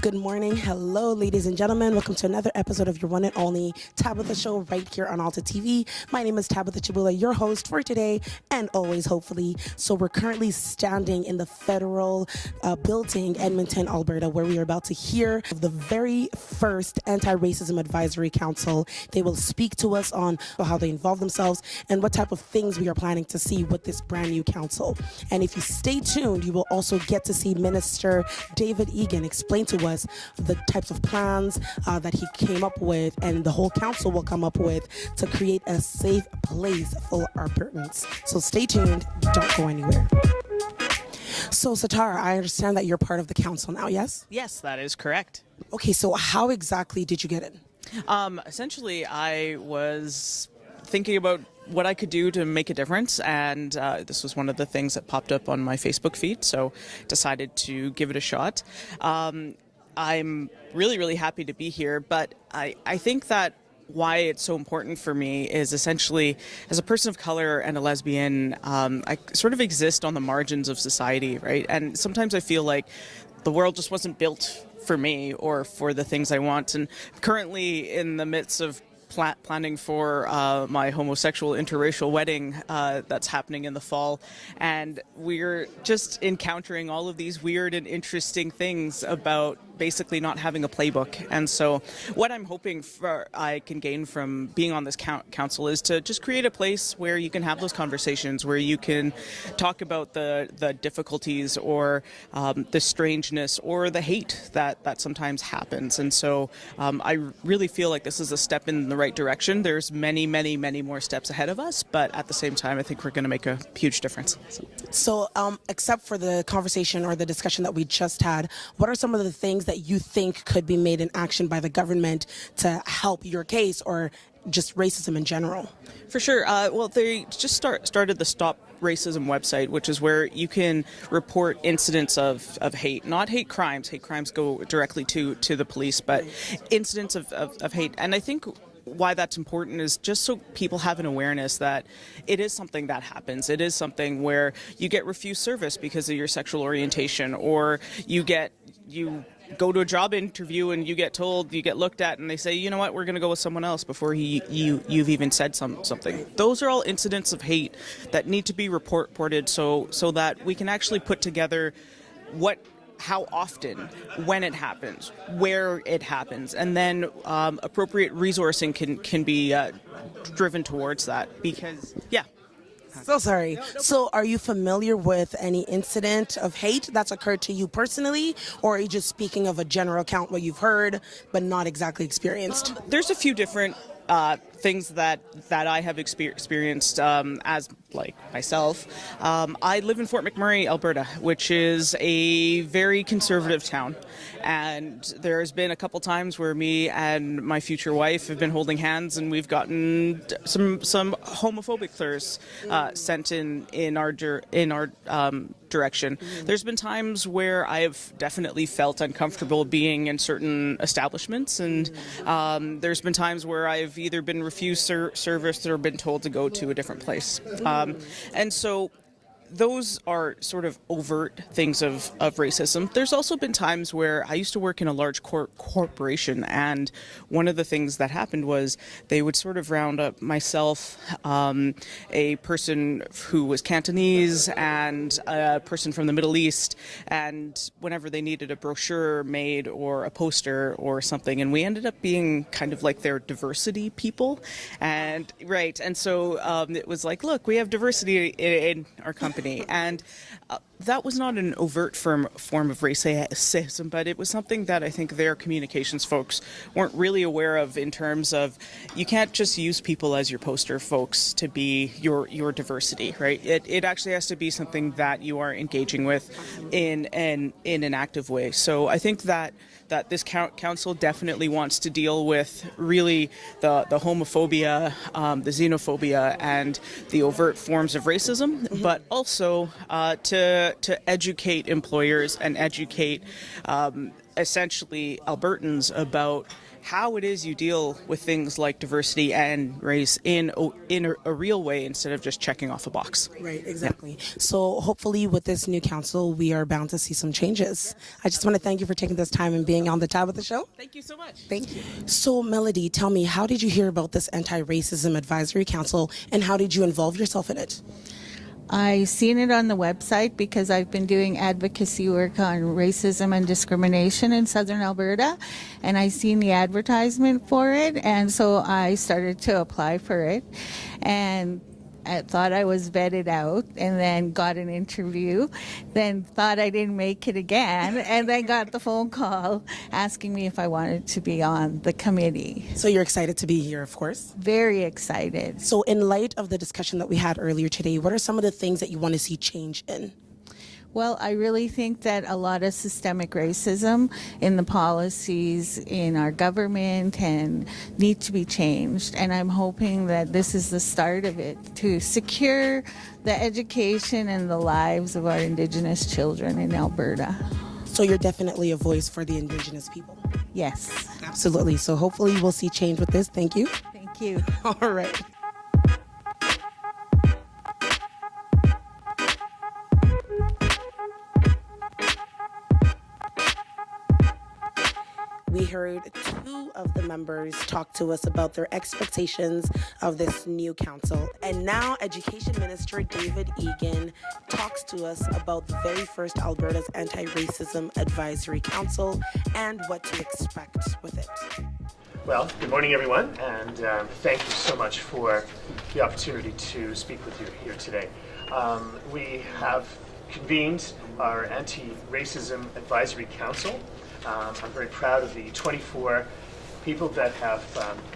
Good morning. Hello, ladies and gentlemen. Welcome to another episode of your one and only Tabitha Show right here on Alta TV. My name is Tabitha Chabula, your host for today and always, hopefully. So we're currently standing in the federal building, Edmonton, Alberta, where we are about to hear the very first Anti-Racism Advisory Council. They will speak to us on how they involve themselves and what type of things we are planning to see with this brand new council. And if you stay tuned, you will also get to see Minister David Egan explain to us the types of plans that he came up with and the whole council will come up with to create a safe place for Albertans. So stay tuned, don't go anywhere. So Satara, I understand that you're part of the council now, yes? Yes, that is correct. Okay, so how exactly did you get in? Essentially, I was thinking about what I could do to make a difference, and this was one of the things that popped up on my Facebook feed, so decided to give it a shot. I'm really, really happy to be here, but I think that why it's so important for me is essentially, as a person of color and a lesbian, I sort of exist on the margins of society, right? And sometimes I feel like the world just wasn't built for me or for the things I want. And currently in the midst of planning for my homosexual interracial wedding that's happening in the fall, and we're just encountering all of these weird and interesting things about basically not having a playbook. And so what I'm hoping for I can gain from being on this council is to just create a place where you can have those conversations, where you can talk about the difficulties or the strangeness or the hate that sometimes happens. And so I really feel like this is a step in the right direction. There's many, many, many more steps ahead of us, but at the same time, I think we're going to make a huge difference. So except for the conversation or the discussion that we just had, what are some of the things that you think could be made in action by the government to help your case or just racism in general? For sure. Well, they just started the Stop Racism website, which is where you can report incidents of hate, not hate crimes. Hate crimes go directly to the police, but incidents of hate. And I think why that's important is just so people have an awareness that it is something that happens. It is something where you get refused service because of your sexual orientation, or you go to a job interview and you get looked at and they say, you know what, we're going to go with someone else before you've even said something. Those are all incidents of hate that need to be reported so that we can actually put together how often, when it happens, where it happens, and then appropriate resourcing can be driven towards that. Because, yeah. So sorry. So are you familiar with any incident of hate that's occurred to you personally, or are you just speaking of a general account what you've heard but not exactly experienced? There's a few different things that I have experienced as like myself. I live in Fort McMurray, Alberta, which is a very conservative town, and there's been a couple times where me and my future wife have been holding hands, and we've gotten some homophobic slurs sent in our direction. There's been times where I have definitely felt uncomfortable being in certain establishments, and there's been times where I've either been refused service or been told to go to a different place. And so those are sort of overt things of racism. There's also been times where I used to work in a large corporation, and one of the things that happened was they would sort of round up myself, a person who was Cantonese, and a person from the Middle East, and whenever they needed a brochure made or a poster or something, and we ended up being kind of like their diversity people. And so it was like, look, we have diversity in our company. And that was not an overt form of racism, but it was something that I think their communications folks weren't really aware of, in terms of you can't just use people as your poster folks to be your diversity, right? It actually has to be something that you are engaging with in an active way. So I think that this council definitely wants to deal with really the homophobia, the xenophobia, and the overt forms of racism, but also to to educate employers and educate essentially Albertans about how it is you deal with things like diversity and race in a real way instead of just checking off a box. Right, exactly. So hopefully with this new council, we are bound to see some changes. I just want to thank you for taking this time and being on the Tab of the Show. Thank you so much. Thank you. So Melody, tell me, how did you hear about this Anti-Racism Advisory Council and how did you involve yourself in it? I seen it on the website because I've been doing advocacy work on racism and discrimination in Southern Alberta, and I seen the advertisement for it, and so I started to apply for it, and I thought I was vetted out, and then got an interview, then thought I didn't make it again, and then got the phone call asking me if I wanted to be on the committee. So you're excited to be here, of course. Very excited. So in light of the discussion that we had earlier today, what are some of the things that you want to see change in? Well, I really think that a lot of systemic racism in the policies in our government and need to be changed. And I'm hoping that this is the start of it to secure the education and the lives of our Indigenous children in Alberta. So you're definitely a voice for the Indigenous people. Yes. Absolutely. So hopefully we'll see change with this. Thank you. Thank you. All right. We heard two of the members talk to us about their expectations of this new council. And now Education Minister David Egan talks to us about the very first Alberta's Anti-Racism Advisory Council and what to expect with it. Well, good morning, everyone, and thank you so much for the opportunity to speak with you here today. We have convened our Anti-Racism Advisory Council. I'm very proud of the 24 people that have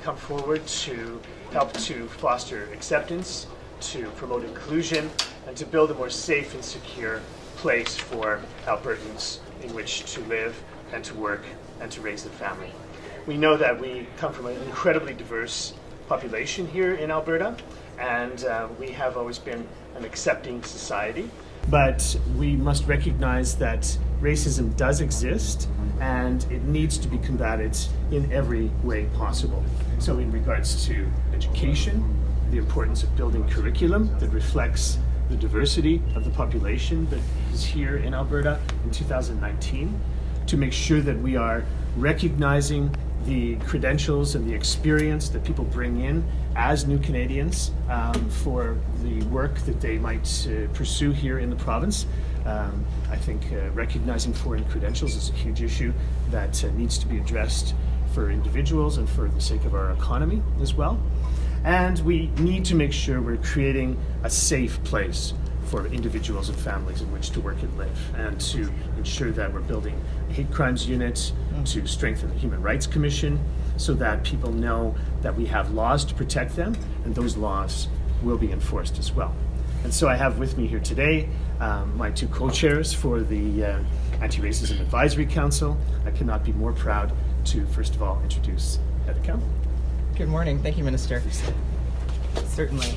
come forward to help to foster acceptance, to promote inclusion, and to build a more safe and secure place for Albertans in which to live and to work and to raise their family. We know that we come from an incredibly diverse population here in Alberta, and we have always been an accepting society. But we must recognize that racism does exist and it needs to be combated in every way possible. So in regards to education, the importance of building curriculum that reflects the diversity of the population that is here in Alberta in 2019, to make sure that we are recognizing the credentials and the experience that people bring in as new Canadians for the work that they might pursue here in the province. I think recognizing foreign credentials is a huge issue that needs to be addressed for individuals and for the sake of our economy as well. And we need to make sure we're creating a safe place for individuals and families in which to work and live, and to ensure that we're building a hate crimes unit, to strengthen the Human Rights Commission, so that people know that we have laws to protect them, and those laws will be enforced as well. And so I have with me here today my two co-chairs for the Anti-Racism Advisory Council. I cannot be more proud to, first of all, introduce Heather Campbell. Good morning. Thank you, Minister. Certainly.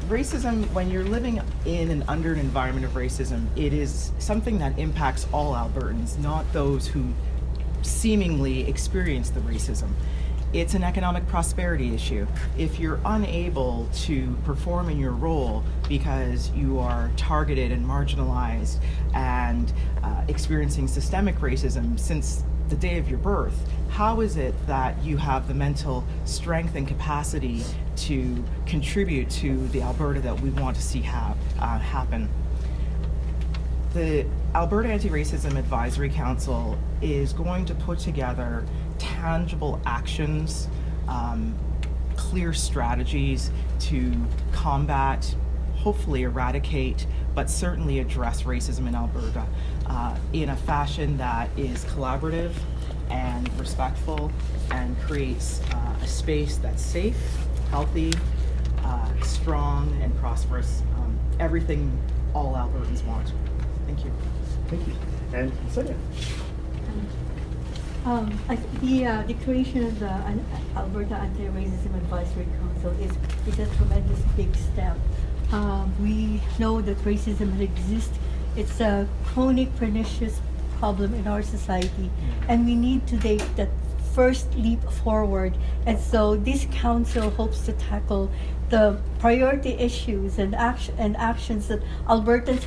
Racism, when you're living in and under an environment of racism, it is something that impacts all Albertans, not those who seemingly experience the racism. It's an economic prosperity issue. If you're unable to perform in your role because you are targeted and marginalized and experiencing systemic racism since the day of your birth, how is it that you have the mental strength and capacity to contribute to the Alberta that we want to see happen? The Alberta Anti-Racism Advisory Council is going to put together tangible actions, clear strategies to combat, hopefully eradicate, but certainly address racism in Alberta in a fashion that is collaborative and respectful and creates a space that's safe, healthy, strong, and prosperous. Everything all Albertans want. Thank you. Thank you. And Sonia. I think the creation of the Alberta Anti-Racism Advisory Council is a tremendous big step. We know that racism exists It's a chronic, pernicious problem in our society, and we need to take that first leap forward. And so this council hopes to tackle the priority issues and actions that Albertans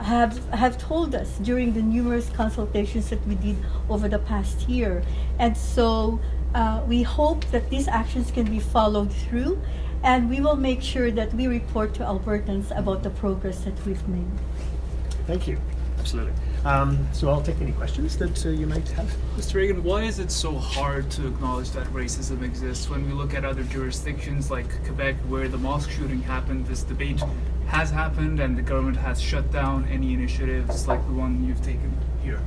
have told us during the numerous consultations that we did over the past year. And so we hope that these actions can be followed through, and we will make sure that we report to Albertans about the progress that we've made. Thank you. Absolutely. So I'll take any questions that you might have. Mr. Reagan, why is it so hard to acknowledge that racism exists when we look at other jurisdictions like Quebec, where the mosque shooting happened? This debate has happened and the government has shut down any initiatives like the one you've taken here.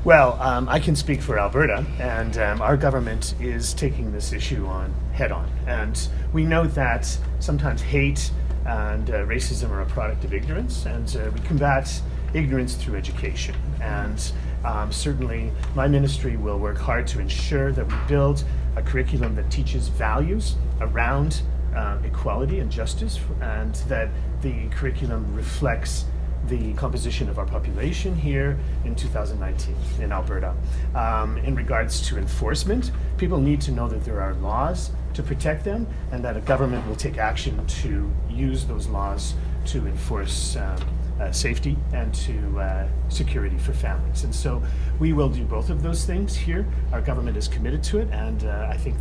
Well, I can speak for Alberta, and our government is taking this issue on head on. And we know that sometimes hate and racism are a product of ignorance, and we combat ignorance through education. And certainly my ministry will work hard to ensure that we build a curriculum that teaches values around equality and justice, and that the curriculum reflects the composition of our population here in 2019 in Alberta. In regards to enforcement, people need to know that there are laws to protect them, and that a government will take action to use those laws to enforce safety and to security for families. And so we will do both of those things here. Our government is committed to it, and I think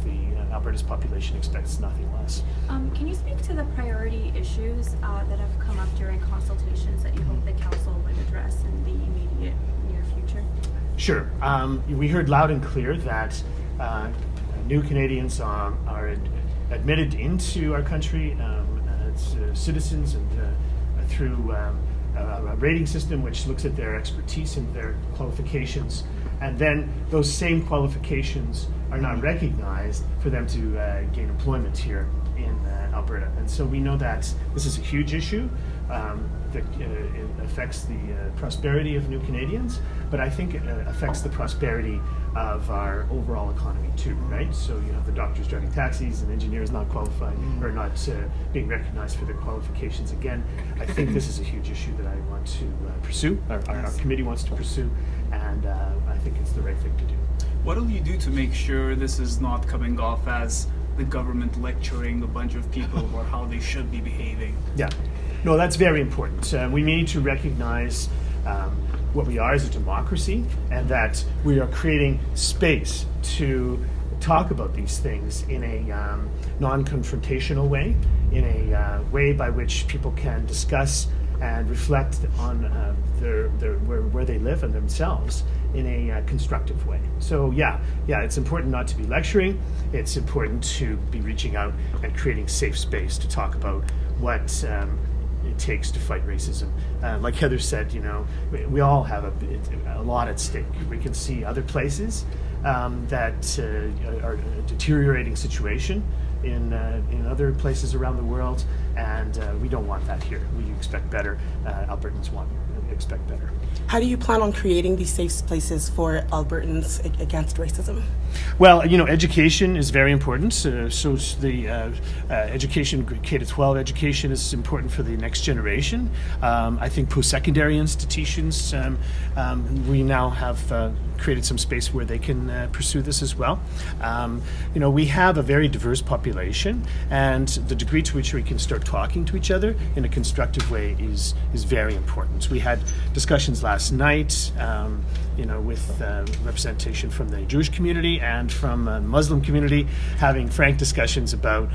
Alberta's population expects nothing less. Can you speak to the priority issues that have come up during consultations that you hope the council would address in the immediate near future? Sure. We heard loud and clear that new Canadians are admitted into our country as citizens, and through a rating system which looks at their expertise and their qualifications, and then those same qualifications are not recognized for them to gain employment here in Alberta. And so we know that this is a huge issue that it affects the prosperity of new Canadians, but I think it affects the prosperity of our overall economy too, right? So you have the doctors driving taxis and engineers not qualified or not being recognized for their qualifications. Again, I think this is a huge issue that I want to pursue, our committee wants to pursue, and I think it's the right thing to do. What will you do to make sure this is not coming off as the government lecturing a bunch of people about how they should be behaving? Yeah, no, that's very important. We need to recognize what we are as a democracy, and that we are creating space to talk about these things in a non-confrontational way, in a way by which people can discuss and reflect on where they live and themselves in a constructive way. So yeah, it's important not to be lecturing. It's important to be reaching out and creating safe space to talk about what it takes to fight racism. Like Heather said, we all have a lot at stake. We can see other places that are a deteriorating situation in other places around the world, and we don't want that here. We expect better. Albertans expect better. How do you plan on creating these safe places for Albertans against racism? Well, education is very important. So the education, K-12 education, is important for the next generation. I think post-secondary institutions, we now have created some space where they can pursue this as well. We have a very diverse population, and the degree to which we can start talking to each other in a constructive way is very important. We had discussions last night, with representation from the Jewish community and from the Muslim community, having frank discussions about,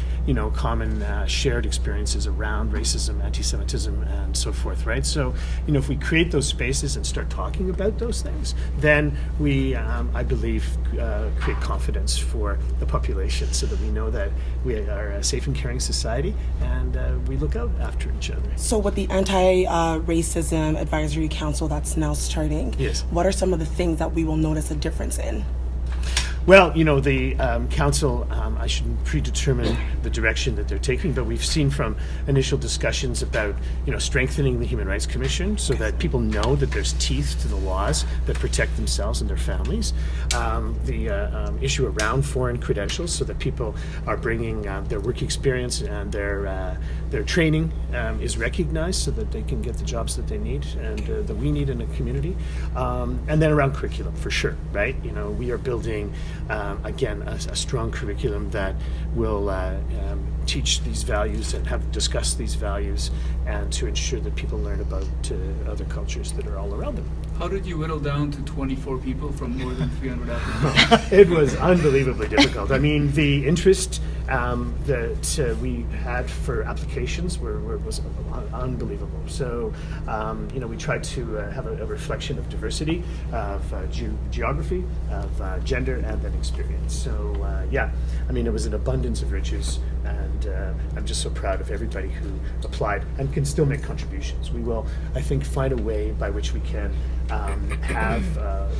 common shared experiences around racism, anti-Semitism, and so forth, right? So, if we create those spaces and start talking about those things, then we, I believe, create confidence for the population, so that we know that we are a safe and caring society, and we look out after each other. So with the Anti-Racism Advisory Council that's now starting, yes, what are some of the things that we will notice a difference in? Well, you know, the council, I shouldn't predetermine the direction that they're taking, but we've seen from initial discussions about, you know, strengthening the Human Rights Commission so that people know that there's teeth to the laws that protect themselves and their families. The issue around foreign credentials so that people are bringing their work experience and their training is recognized so that they can get the jobs that they need and that we need in a community. And then around curriculum, for sure, right? You know, we are building again, a strong curriculum that will teach these values and have discussed these values and to ensure that people learn about other cultures that are all around them. How did you whittle down to 24 people from more than 300 applicants? It was unbelievably difficult. I mean, the interest that we had for applications was unbelievable. So, you know, we tried to have a reflection of diversity, of geography, of gender, and then experience. So, yeah, I mean, it was an abundance of riches, and I'm just so proud of everybody who applied and can still make contributions. We will, I think, find a way by which we can have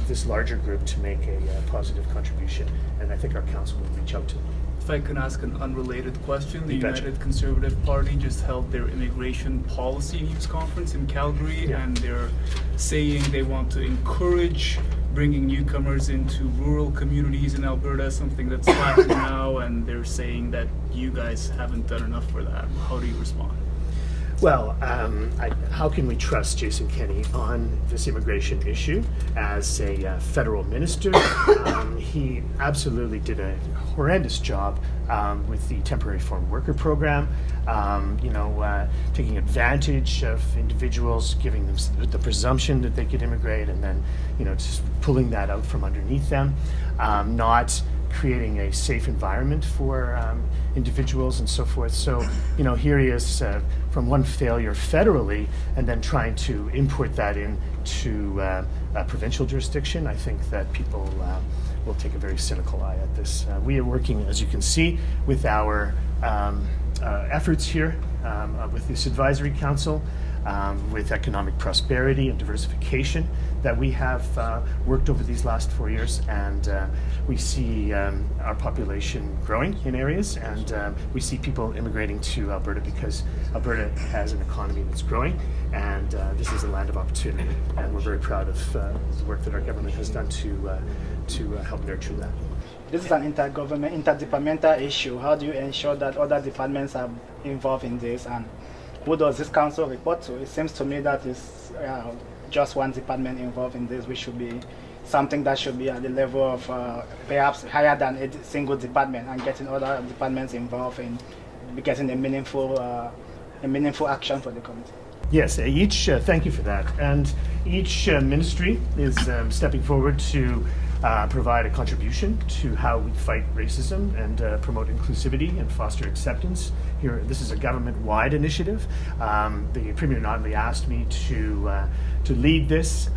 this larger group to make a positive contribution, and I think our council will reach out to them. If I can ask an unrelated question, the You betcha. United Conservative Party just held their immigration policy news conference in Calgary, Yeah. and they're saying they want to encourage bringing newcomers into rural communities in Alberta, something that's lacking now, and they're saying that you guys haven't done enough for that. How do you respond? Well, how can we trust Jason Kenney on this immigration issue as a federal minister? He absolutely did a horrendous job with the temporary foreign worker program, you know, taking advantage of individuals, giving them the presumption that they could immigrate, and then, you know, just pulling that out from underneath them, not creating a safe environment for individuals and so forth. So, you know, here he is from one failure federally and then trying to import that into a provincial jurisdiction. I think that people will take a very cynical eye at this. We are working, as you can see, with our efforts here with this advisory council, with economic prosperity and diversification that we have worked over these last 4 years, and we see our population growing in areas, and we see people immigrating to Alberta because Alberta has an economy that's growing, and this is a land of opportunity, and we're very proud of the work that our government has done to help nurture that. This is an interdepartmental issue. How do you ensure that other departments are involved in this, and who does this council report to? It seems to me that it's just one department involved in this, which should be something that should be at the level of perhaps higher than a single department, and getting other departments involved in getting a meaningful action for the community. Yes, thank you for that. And each ministry is stepping forward to provide a contribution to how we fight racism and promote inclusivity and foster acceptance. Here, this is a government-wide initiative. The Premier Notley asked me to lead this,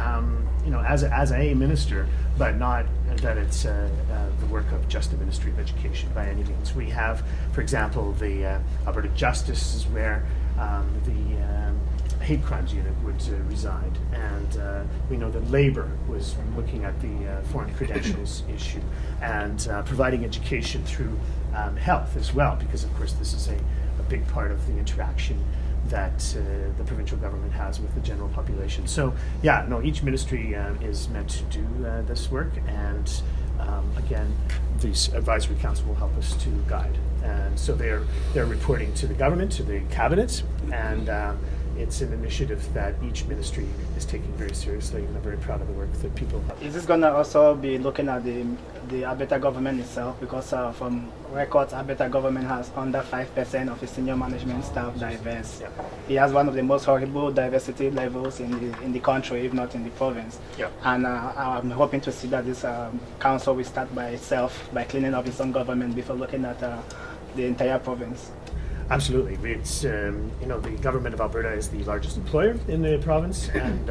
you know, as a minister, but not that it's the work of just the Ministry of Education by any means. We have, for example, the Alberta Justice is where the hate crimes unit would reside, and we know that Labour was looking at the foreign credentials issue and providing education through health as well, because of course this is a big part of the interaction that the provincial government has with the general population. So yeah, no, each ministry is meant to do this work, and again, this advisory council will help us to guide. And so they're reporting to the government, to the cabinet, and it's an initiative that each ministry is taking very seriously, and I'm very proud of the work that people have. Is this going to also be looking at the Alberta government itself? Because from records, Alberta government has under 5% of its senior management staff diverse. Yeah. It has one of the most horrible diversity levels in the country, if not in the province. Yeah. And I'm hoping to see that this council will start by itself, by cleaning up its own government before looking at the entire province. Absolutely. It's, you know, the government of Alberta is the largest employer in the province, and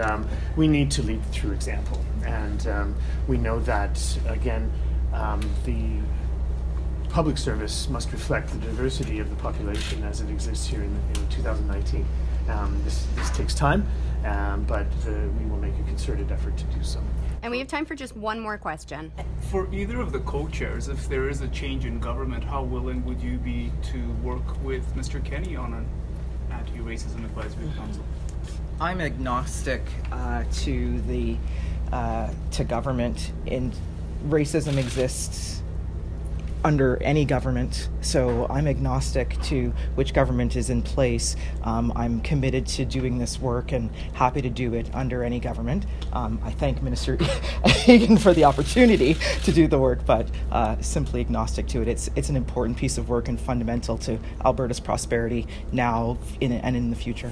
we need to lead through example. And we know that, again, the public service must reflect the diversity of the population as it exists here in 2019. This takes time, but we will make a concerted effort to do so. And we have time for just one more question. For either of the co-chairs, if there is a change in government, how willing would you be to work with Mr. Kenny on an anti-racism advisory council? I'm agnostic to the to government, and racism exists under any government, so I'm agnostic to which government is in place. I'm committed to doing this work and happy to do it under any government. I thank Minister Egan for the opportunity to do the work, but simply agnostic to it. It's an important piece of work and fundamental to Alberta's prosperity now and in the future.